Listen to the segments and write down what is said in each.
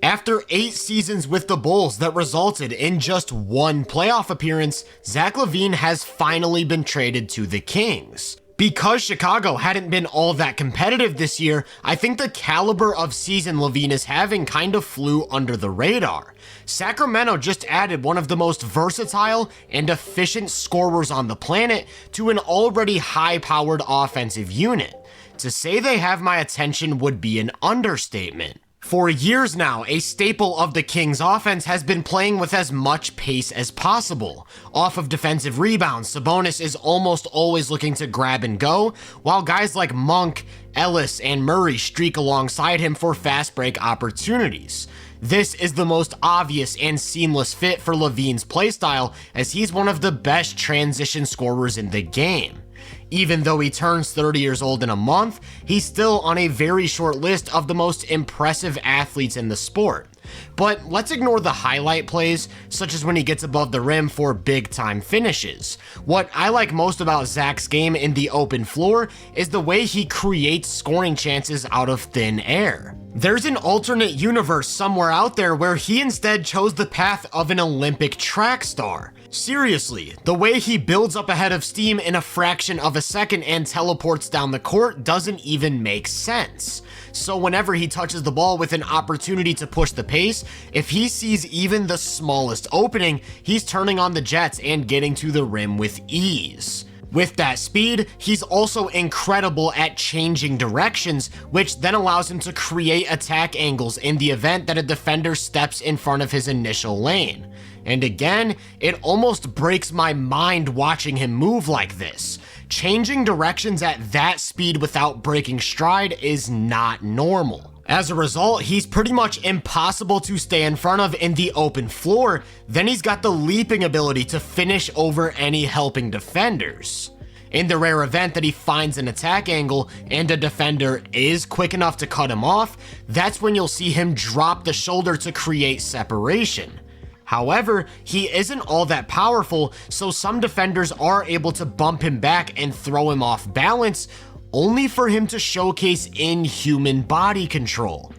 After 8 seasons with the Bulls that resulted in just 1 playoff appearance, Zach LaVine has finally been traded to the Kings. Because Chicago hadn't been all that competitive this year, I think the caliber of season LaVine is having kind of flew under the radar. Sacramento just added one of the most versatile and efficient scorers on the planet to an already high-powered offensive unit. To say they have my attention would be an understatement. For years now, a staple of the Kings offense has been playing with as much pace as possible. Off of defensive rebounds, Sabonis is almost always looking to grab and go, while guys like Monk, Ellis, and Murray streak alongside him for fast break opportunities. This is the most obvious and seamless fit for LaVine's playstyle, as he's one of the best transition scorers in the game. Even though he turns 30 years old in a month, he's still on a very short list of the most impressive athletes in the sport. But let's ignore the highlight plays, such as when he gets above the rim for big-time finishes. What I like most about Zach's game in the open floor is the way he creates scoring chances out of thin air. There's an alternate universe somewhere out there where he instead chose the path of an Olympic track star. Seriously, the way he builds up ahead of steam in a fraction of a second and teleports down the court doesn't even make sense. So whenever he touches the ball with an opportunity to push the pace, if he sees even the smallest opening, he's turning on the jets and getting to the rim with ease. With that speed, he's also incredible at changing directions, which then allows him to create attack angles in the event that a defender steps in front of his initial lane. And again, it almost breaks my mind watching him move like this. Changing directions at that speed without breaking stride is not normal. As a result, he's pretty much impossible to stay in front of in the open floor. Then he's got the leaping ability to finish over any helping defenders. In the rare event that he finds an attack angle and a defender is quick enough to cut him off, that's when you'll see him drop the shoulder to create separation. However, he isn't all that powerful, so some defenders are able to bump him back and throw him off balance, only for him to showcase inhuman body control.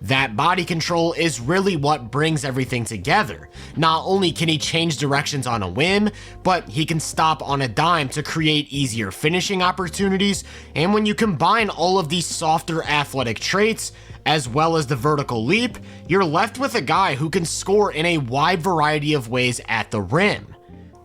That body control is really what brings everything together. Not only can he change directions on a whim, but he can stop on a dime to create easier finishing opportunities, and when you combine all of these softer athletic traits, as well as the vertical leap, you're left with a guy who can score in a wide variety of ways at the rim.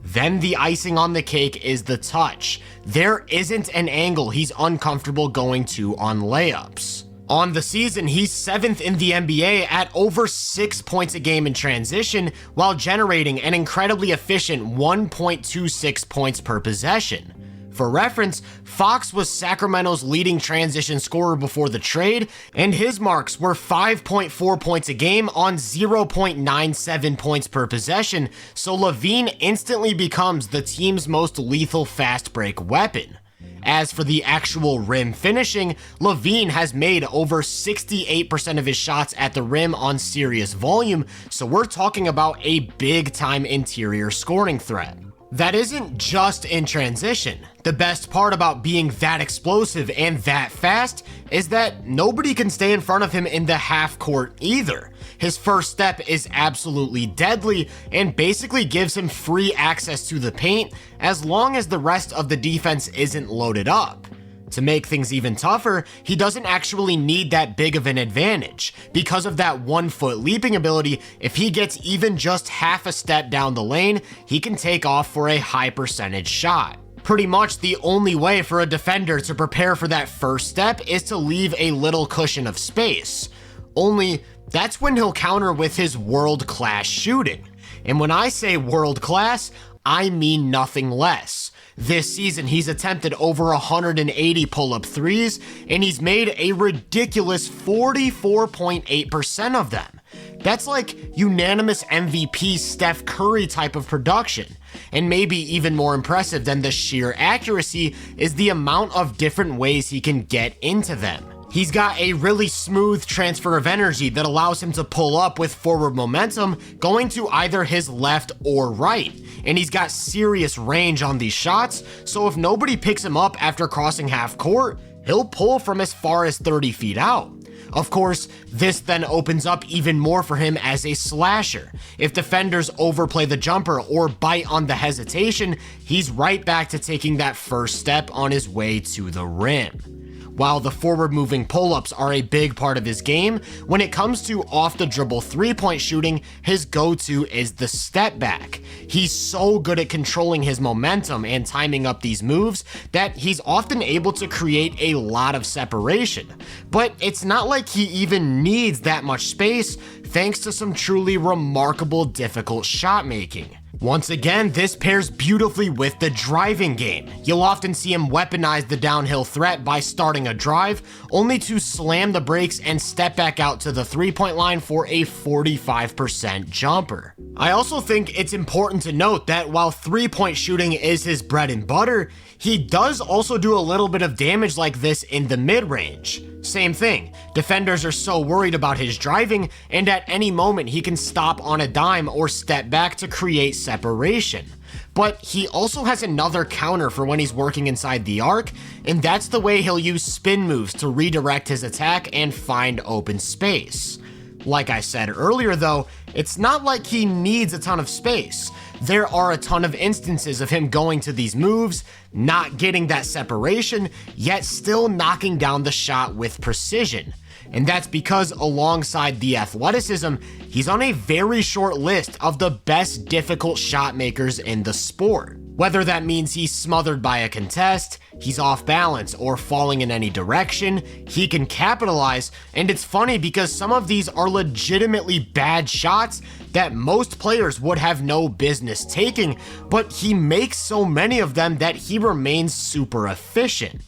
Then the icing on the cake is the touch. There isn't an angle he's uncomfortable going to on layups. On the season, he's 7th in the NBA at over 6 points a game in transition, while generating an incredibly efficient 1.26 points per possession. For reference, Fox was Sacramento's leading transition scorer before the trade, and his marks were 5.4 points a game on 0.97 points per possession, so LaVine instantly becomes the team's most lethal fast break weapon. As for the actual rim finishing, LaVine has made over 68% of his shots at the rim on serious volume, so we're talking about a big-time interior scoring threat. That isn't just in transition. The best part about being that explosive and that fast is that nobody can stay in front of him in the half court either. His first step is absolutely deadly and basically gives him free access to the paint as long as the rest of the defense isn't loaded up. To make things even tougher, he doesn't actually need that big of an advantage. Because of that 1-foot leaping ability, if he gets even just half a step down the lane, he can take off for a high percentage shot. Pretty much the only way for a defender to prepare for that first step is to leave a little cushion of space. Only, that's when he'll counter with his world-class shooting. And when I say world-class, I mean nothing less. This season, he's attempted over 180 pull-up threes, and he's made a ridiculous 44.8% of them. That's like unanimous MVP Steph Curry type of production. And maybe even more impressive than the sheer accuracy is the amount of different ways he can get into them. He's got a really smooth transfer of energy that allows him to pull up with forward momentum going to either his left or right. And he's got serious range on these shots, so if nobody picks him up after crossing half court, he'll pull from as far as 30 feet out. Of course, this then opens up even more for him as a slasher. If defenders overplay the jumper or bite on the hesitation, he's right back to taking that first step on his way to the rim. While the forward-moving pull-ups are a big part of his game, when it comes to off-the-dribble three-point shooting, his go-to is the step back. He's so good at controlling his momentum and timing up these moves that he's often able to create a lot of separation. But it's not like he even needs that much space, thanks to some truly remarkable difficult shot making. Once again, this pairs beautifully with the driving game. You'll often see him weaponize the downhill threat by starting a drive, only to slam the brakes and step back out to the three-point line for a 45% jumper. I also think it's important to note that while three-point shooting is his bread and butter, he does also do a little bit of damage like this in the mid-range. Same thing, defenders are so worried about his driving, and at any moment he can stop on a dime or step back to create separation. But he also has another counter for when he's working inside the arc, and that's the way he'll use spin moves to redirect his attack and find open space. Like I said earlier though, it's not like he needs a ton of space. There are a ton of instances of him going to these moves, not getting that separation, yet still knocking down the shot with precision. And that's because alongside the athleticism, he's on a very short list of the best difficult shot makers in the sport. Whether that means he's smothered by a contest, he's off balance, or falling in any direction, he can capitalize, and it's funny because some of these are legitimately bad shots that most players would have no business taking, but he makes so many of them that he remains super efficient.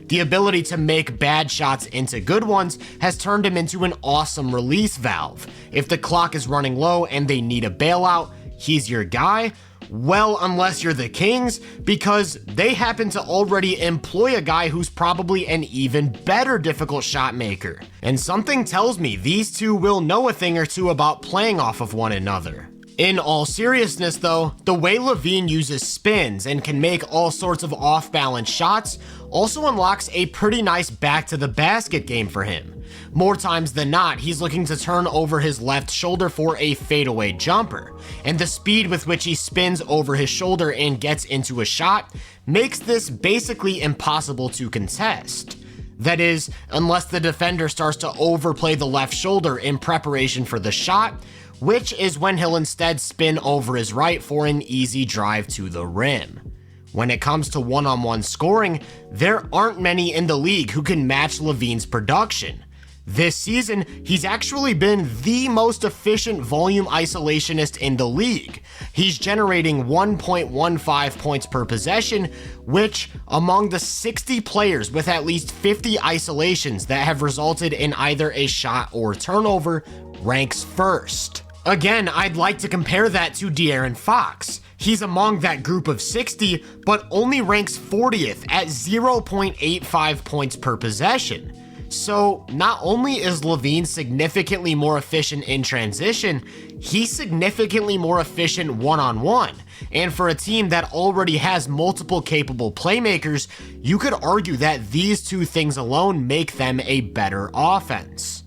The ability to make bad shots into good ones has turned him into an awesome release valve. If the clock is running low and they need a bailout, he's your guy. Well, unless you're the Kings, because they happen to already employ a guy who's probably an even better difficult shot maker. And something tells me these two will know a thing or two about playing off of one another. In all seriousness though, the way LaVine uses spins and can make all sorts of off-balance shots also unlocks a pretty nice back-to-the-basket game for him. More times than not, he's looking to turn over his left shoulder for a fadeaway jumper, and the speed with which he spins over his shoulder and gets into a shot makes this basically impossible to contest. That is, unless the defender starts to overplay the left shoulder in preparation for the shot, which is when he'll instead spin over his right for an easy drive to the rim. When it comes to one-on-one scoring, there aren't many in the league who can match LaVine's production. This season, he's actually been the most efficient volume isolationist in the league. He's generating 1.15 points per possession, which, among the 60 players with at least 50 isolations that have resulted in either a shot or turnover, ranks first. Again, I'd like to compare that to De'Aaron Fox. He's among that group of 60, but only ranks 40th at 0.85 points per possession. So not only is LaVine significantly more efficient in transition, he's significantly more efficient one-on-one. And for a team that already has multiple capable playmakers, you could argue that these two things alone make them a better offense.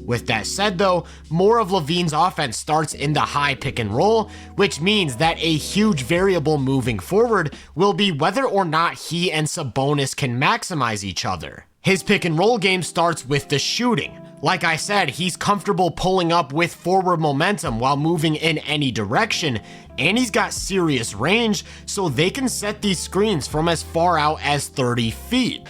With that said though, more of LaVine's offense starts in the high pick and roll, which means that a huge variable moving forward will be whether or not he and Sabonis can maximize each other. His pick and roll game starts with the shooting. Like I said, he's comfortable pulling up with forward momentum while moving in any direction, and he's got serious range, so they can set these screens from as far out as 30 feet.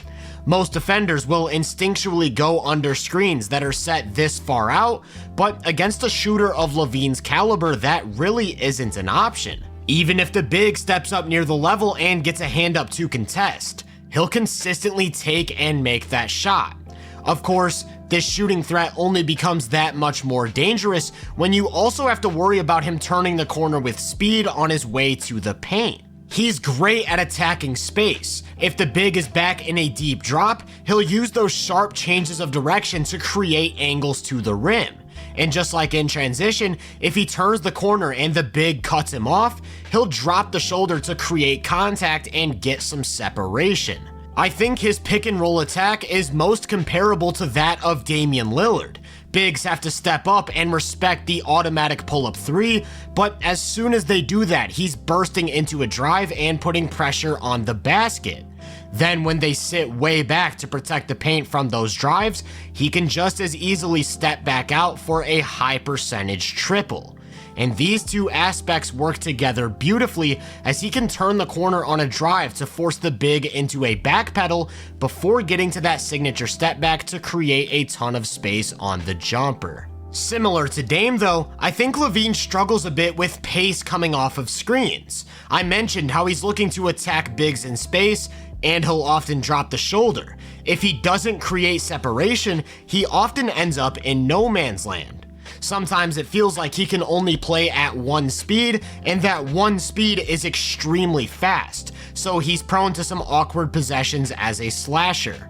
Most defenders will instinctually go under screens that are set this far out, but against a shooter of LaVine's caliber, that really isn't an option. Even if the big steps up near the level and gets a hand up to contest, he'll consistently take and make that shot. Of course, this shooting threat only becomes that much more dangerous when you also have to worry about him turning the corner with speed on his way to the paint. He's great at attacking space. If the big is back in a deep drop, he'll use those sharp changes of direction to create angles to the rim. And just like in transition, if he turns the corner and the big cuts him off, he'll drop the shoulder to create contact and get some separation. I think his pick and roll attack is most comparable to that of Damian Lillard. Bigs have to step up and respect the automatic pull-up three, but as soon as they do that, he's bursting into a drive and putting pressure on the basket. Then when they sit way back to protect the paint from those drives, he can just as easily step back out for a high percentage triple. And these two aspects work together beautifully as he can turn the corner on a drive to force the big into a back pedal before getting to that signature step back to create a ton of space on the jumper. Similar to Dame though, I think LaVine struggles a bit with pace coming off of screens. I mentioned how he's looking to attack bigs in space, and he'll often drop the shoulder. If he doesn't create separation, he often ends up in no man's land. Sometimes it feels like he can only play at one speed, and that one speed is extremely fast, so he's prone to some awkward possessions as a slasher.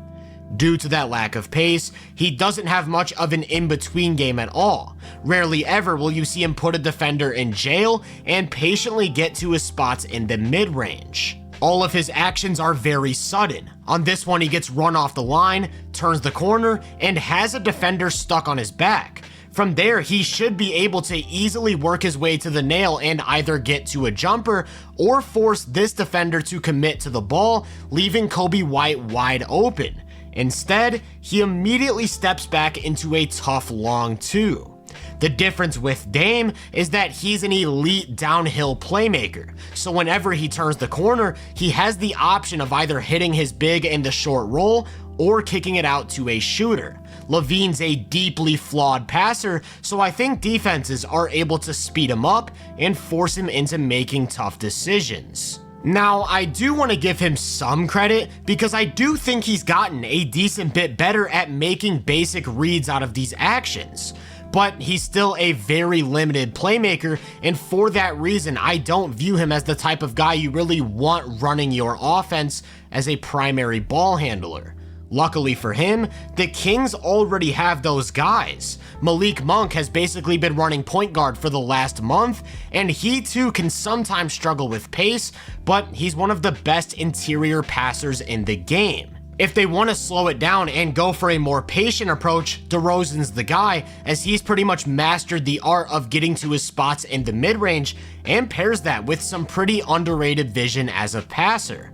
Due to that lack of pace, he doesn't have much of an in-between game at all. Rarely ever will you see him put a defender in jail and patiently get to his spots in the mid-range. All of his actions are very sudden. On this one, he gets run off the line, turns the corner, and has a defender stuck on his back. From there, he should be able to easily work his way to the nail and either get to a jumper or force this defender to commit to the ball, leaving Kobe White wide open. Instead, he immediately steps back into a tough long two. The difference with Dame is that he's an elite downhill playmaker, so whenever he turns the corner, he has the option of either hitting his big in the short roll or kicking it out to a shooter. LaVine's a deeply flawed passer, so I think defenses are able to speed him up and force him into making tough decisions. Now, I do want to give him some credit because I do think he's gotten a decent bit better at making basic reads out of these actions. But he's still a very limited playmaker, and for that reason, I don't view him as the type of guy you really want running your offense as a primary ball handler. Luckily for him, the Kings already have those guys. Malik Monk has basically been running point guard for the last month, and he too can sometimes struggle with pace, but he's one of the best interior passers in the game. If they want to slow it down and go for a more patient approach, DeRozan's the guy, as he's pretty much mastered the art of getting to his spots in the mid-range and pairs that with some pretty underrated vision as a passer.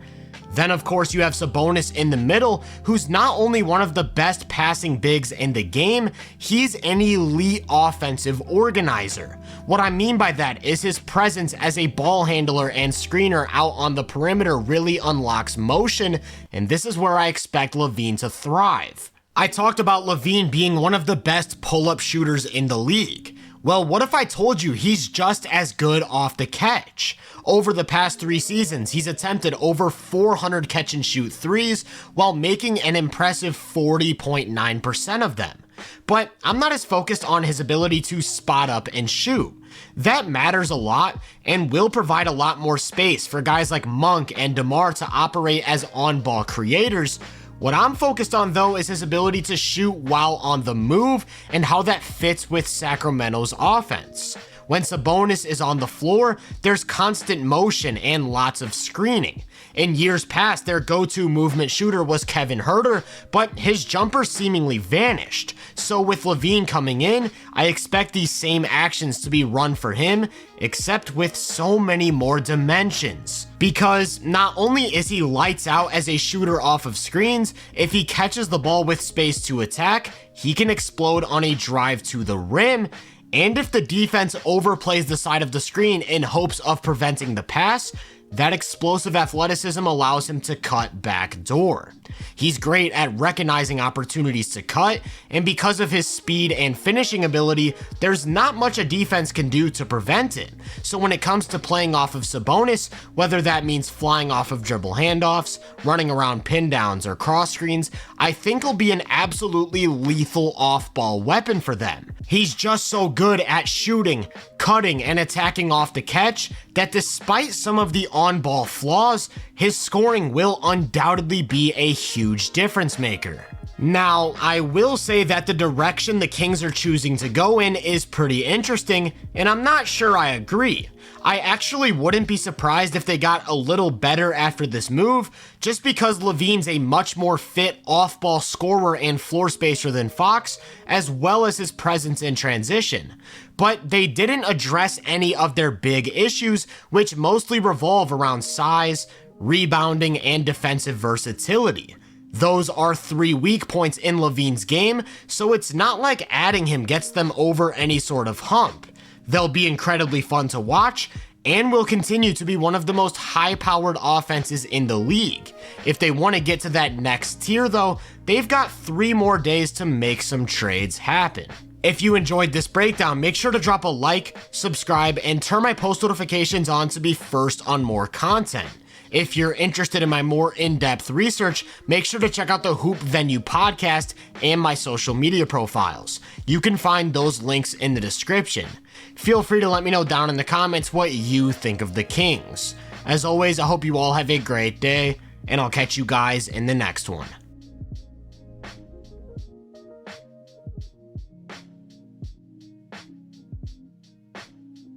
Then of course you have Sabonis in the middle, who's not only one of the best passing bigs in the game, he's an elite offensive organizer. What I mean by that is his presence as a ball handler and screener out on the perimeter really unlocks motion, and this is where I expect LaVine to thrive. I talked about LaVine being one of the best pull-up shooters in the league. Well, what if I told you he's just as good off the catch? Over the past 3 seasons, he's attempted over 400 catch and shoot threes while making an impressive 40.9% of them. But I'm not as focused on his ability to spot up and shoot. That matters a lot and will provide a lot more space for guys like Monk and DeMar to operate as on-ball creators. What I'm focused on though is his ability to shoot while on the move and how that fits with Sacramento's offense. When Sabonis is on the floor, there's constant motion and lots of screening. In years past, their go-to movement shooter was Kevin Huerter, but his jumper seemingly vanished. So with LaVine coming in, I expect these same actions to be run for him, except with so many more dimensions. Because not only is he lights out as a shooter off of screens, if he catches the ball with space to attack, he can explode on a drive to the rim. And if the defense overplays the side of the screen in hopes of preventing the pass, that explosive athleticism allows him to cut backdoor. He's great at recognizing opportunities to cut, and because of his speed and finishing ability, there's not much a defense can do to prevent it. So when it comes to playing off of Sabonis, whether that means flying off of dribble handoffs, running around pin downs, or cross screens, I think he'll be an absolutely lethal off-ball weapon for them. He's just so good at shooting, cutting, and attacking off the catch that despite some of the on-ball flaws, his scoring will undoubtedly be a huge difference maker. Now, I will say that the direction the Kings are choosing to go in is pretty interesting, and I'm not sure I agree. I actually wouldn't be surprised if they got a little better after this move, just because LaVine's a much more fit off-ball scorer and floor spacer than Fox, as well as his presence in transition. But they didn't address any of their big issues, which mostly revolve around size, rebounding, and defensive versatility. Those are 3 weak points in LaVine's game, so it's not like adding him gets them over any sort of hump. They'll be incredibly fun to watch, and will continue to be one of the most high-powered offenses in the league. If they want to get to that next tier though, they've got 3 more days to make some trades happen. If you enjoyed this breakdown, make sure to drop a like, subscribe, and turn my post notifications on to be first on more content. If you're interested in my more in-depth research, make sure to check out the Hoop Venue podcast and my social media profiles. You can find those links in the description. Feel free to let me know down in the comments what you think of the Kings. As always, I hope you all have a great day, and I'll catch you guys in the next one.